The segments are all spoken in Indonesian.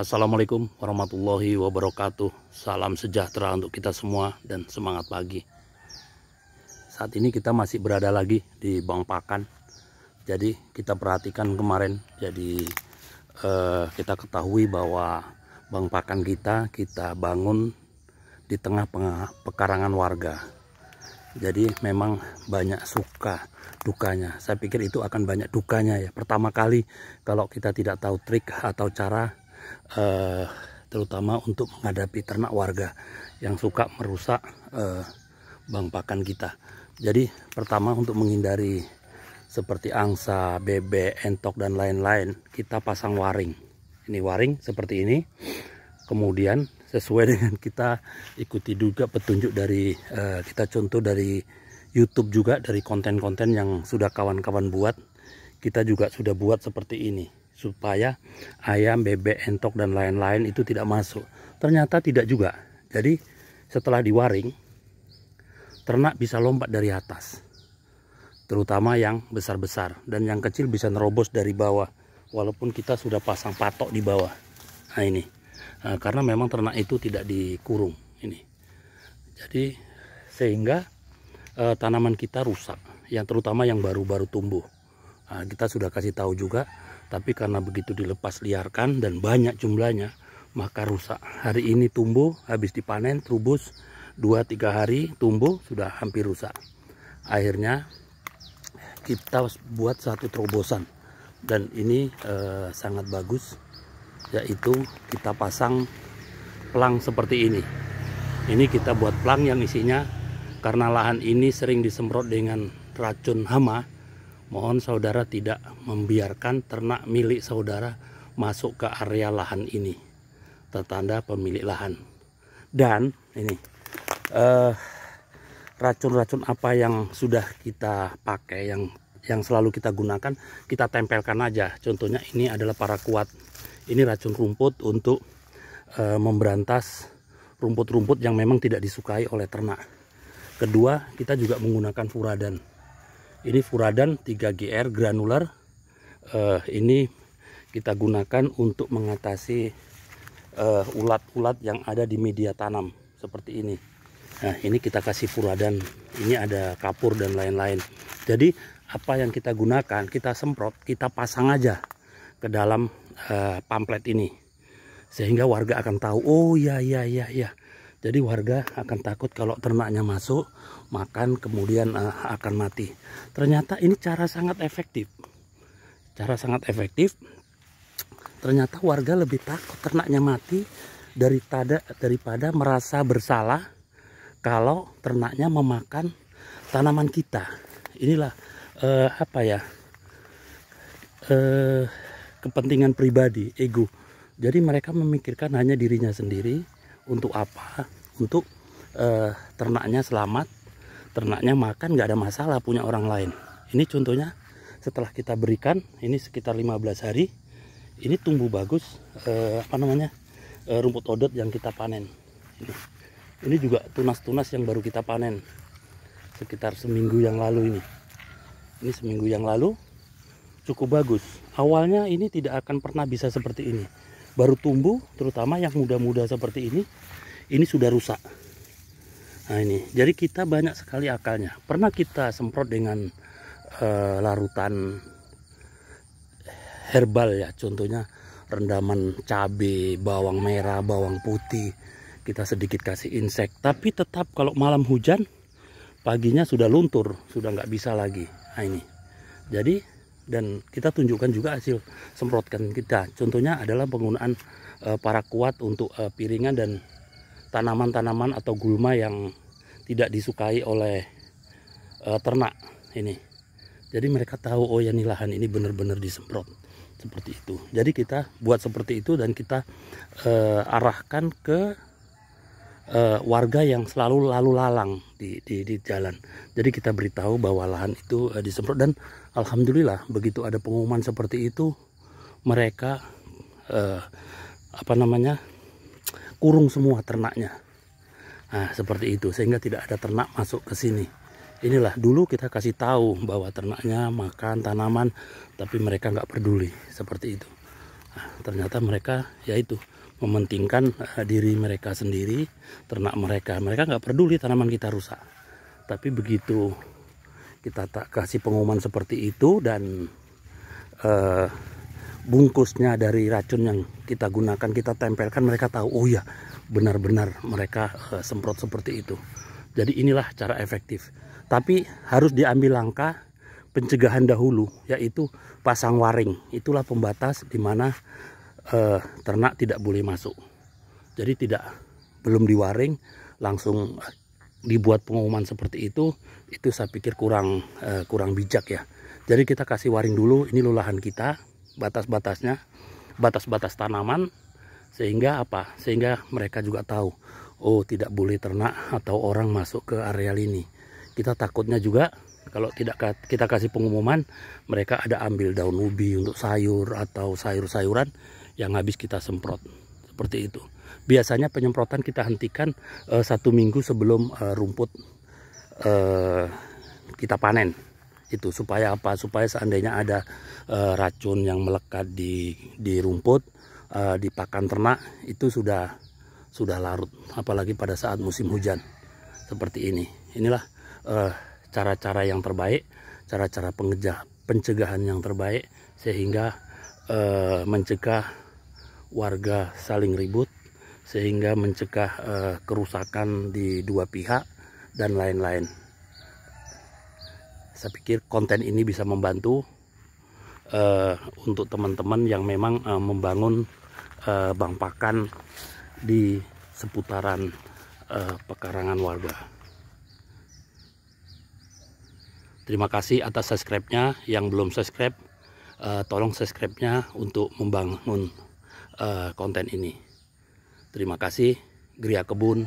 Assalamualaikum warahmatullahi wabarakatuh. Salam sejahtera untuk kita semua dan semangat pagi. Saat ini kita masih berada lagi di Bang Pakan. Jadi kita perhatikan kemarin. Jadi kita ketahui bahwa Bang Pakan kita bangun di tengah pekarangan warga. Jadi memang banyak suka dukanya. Saya pikir itu akan banyak dukanya ya. Pertama kali kalau kita tidak tahu trik atau cara, terutama untuk menghadapi ternak warga yang suka merusak Bang Pakan kita. Jadi pertama, untuk menghindari seperti angsa, bebek, entok dan lain-lain, kita pasang waring. Ini waring seperti ini. Kemudian sesuai dengan kita ikuti juga petunjuk dari kita contoh dari YouTube juga, dari konten-konten yang sudah kawan-kawan buat, kita juga sudah buat seperti ini supaya ayam, bebek, entok dan lain-lain itu tidak masuk. Ternyata tidak juga. Jadi setelah diwaring, ternak bisa lompat dari atas, terutama yang besar-besar, dan yang kecil bisa nerobos dari bawah walaupun kita sudah pasang patok di bawah. Nah ini karena memang ternak itu tidak dikurung ini. Jadi sehingga tanaman kita rusak, yang terutama yang baru-baru tumbuh. Kita sudah kasih tahu juga, tapi karena begitu dilepas liarkan dan banyak jumlahnya, maka rusak. Hari ini tumbuh, habis dipanen terubus 2-3 hari tumbuh sudah hampir rusak. Akhirnya kita buat satu terobosan, dan ini sangat bagus, yaitu kita pasang pelang seperti ini. Ini kita buat pelang yang isinya, karena lahan ini sering disemprot dengan racun hama, mohon saudara tidak membiarkan ternak milik saudara masuk ke area lahan ini. Tertanda pemilik lahan. Dan ini racun-racun apa yang sudah kita pakai, yang selalu kita gunakan, kita tempelkan aja. Contohnya ini adalah paraquat. Ini racun rumput untuk memberantas rumput-rumput yang memang tidak disukai oleh ternak. Kedua, kita juga menggunakan furadan. Ini furadan 3GR granular. Ini kita gunakan untuk mengatasi ulat-ulat yang ada di media tanam seperti ini. Nah, ini kita kasih furadan. Ini ada kapur dan lain-lain. Jadi apa yang kita gunakan, kita semprot, kita pasang aja ke dalam pamflet ini, sehingga warga akan tahu, oh ya. Jadi warga akan takut kalau ternaknya masuk makan kemudian akan mati. Ternyata ini cara sangat efektif. Ternyata warga lebih takut ternaknya mati daripada merasa bersalah kalau ternaknya memakan tanaman kita. Inilah kepentingan pribadi, ego. Jadi mereka memikirkan hanya dirinya sendiri. Untuk apa? Untuk ternaknya selamat, ternaknya makan, nggak ada masalah punya orang lain. Ini contohnya setelah kita berikan, ini sekitar 15 hari, ini tumbuh bagus. Rumput odot yang kita panen. Ini juga tunas-tunas yang baru kita panen sekitar seminggu yang lalu ini. Ini seminggu yang lalu cukup bagus. Awalnya ini tidak akan pernah bisa seperti ini. Baru tumbuh, terutama yang muda-muda seperti ini sudah rusak. Nah ini, jadi kita banyak sekali akalnya. Pernah kita semprot dengan larutan herbal ya, contohnya rendaman cabai, bawang merah, bawang putih. Kita sedikit kasih insek, tapi tetap kalau malam hujan, paginya sudah luntur, sudah nggak bisa lagi. Nah ini, jadi dan kita tunjukkan juga hasil semprotkan kita. Contohnya adalah penggunaan paraquat untuk piringan dan tanaman-tanaman atau gulma yang tidak disukai oleh ternak ini. Jadi mereka tahu, oh ya, nih lahan ini benar-benar disemprot seperti itu. Jadi kita buat seperti itu dan kita arahkan ke warga yang selalu lalu lalang di jalan. Jadi kita beritahu bahwa lahan itu disemprot, dan alhamdulillah begitu ada pengumuman seperti itu, mereka kurung semua ternaknya. Nah, seperti itu, sehingga tidak ada ternak masuk ke sini. Inilah, dulu kita kasih tahu bahwa ternaknya makan tanaman, tapi mereka nggak peduli seperti itu. Nah, ternyata mereka yaitu mementingkan diri mereka sendiri, ternak mereka. Mereka nggak peduli tanaman kita rusak. Tapi begitu kita tak kasih pengumuman seperti itu dan bungkusnya dari racun yang kita gunakan kita tempelkan, mereka tahu, oh ya benar-benar mereka semprot seperti itu. Jadi inilah cara efektif. Tapi harus diambil langkah pencegahan dahulu, yaitu pasang waring. Itulah pembatas di mana ternak tidak boleh masuk. Jadi belum diwaring langsung dibuat pengumuman seperti itu saya pikir kurang bijak ya. Jadi kita kasih waring dulu, ini lahan kita, batas-batasnya, batas-batas tanaman, sehingga apa? Sehingga mereka juga tahu, oh tidak boleh ternak atau orang masuk ke areal ini. Kita takutnya juga kalau tidak kita kasih pengumuman, mereka ada ambil daun ubi untuk sayur atau sayur-sayuran yang habis kita semprot. Seperti itu. Biasanya penyemprotan kita hentikan 1 minggu sebelum rumput kita panen. Itu supaya apa? Supaya seandainya ada racun yang melekat di rumput, di pakan ternak, itu sudah larut. Apalagi pada saat musim hujan seperti ini. Inilah cara-cara yang terbaik, cara-cara pencegahan yang terbaik, sehingga mencegah warga saling ribut, sehingga mencegah kerusakan di dua pihak dan lain-lain. Saya pikir konten ini bisa membantu untuk teman-teman yang memang membangun bank pakan di seputaran pekarangan warga. Terima kasih atas subscribe-nya. Yang belum subscribe, tolong subscribe-nya untuk membangun konten ini. Terima kasih. Gria Kebun,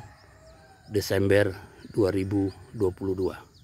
Desember 2022.